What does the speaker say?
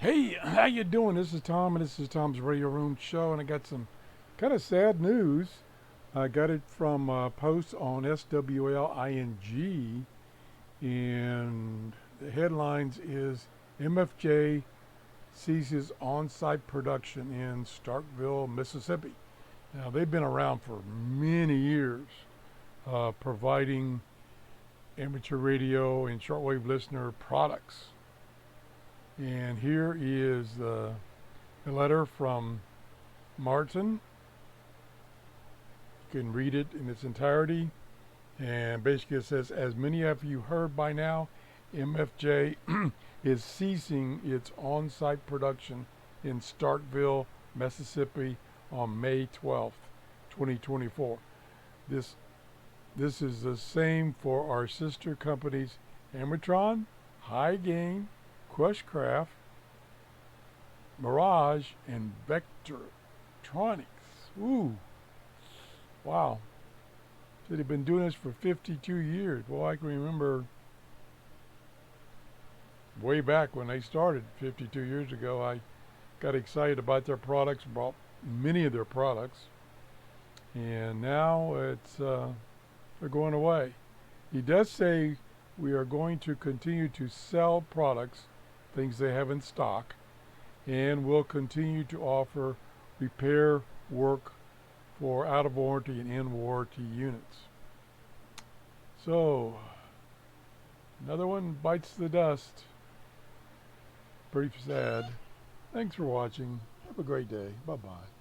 Hey, how you doing? This is Tom, and this is Tom's Radio Room Show, and I got some kind of sad news. I got it from a post on SWLING, and the headlines is MFJ ceases on-site production in Starkville, Mississippi. Now, they've been around for many years, providing amateur radio and shortwave listener products. And here is a letter from Martin. You can read it in its entirety. And basically it says, as many of you heard by now, MFJ is ceasing its on-site production in Starkville, Mississippi on May 12th, 2024. This is the same for our sister companies Amatron, High Gain, Crushcraft, Mirage, and Vectortronics. Ooh, wow. So they've been doing this for 52 years. Well, I can remember way back when they started 52 years ago. I got excited about their products, bought many of their products, and now they're going away. He does say we are going to continue to sell products, things they have in stock, and will continue to offer repair work for out of warranty and in warranty units. So, another one bites the dust. Pretty sad. Thanks for watching. Have a great day. Bye-bye.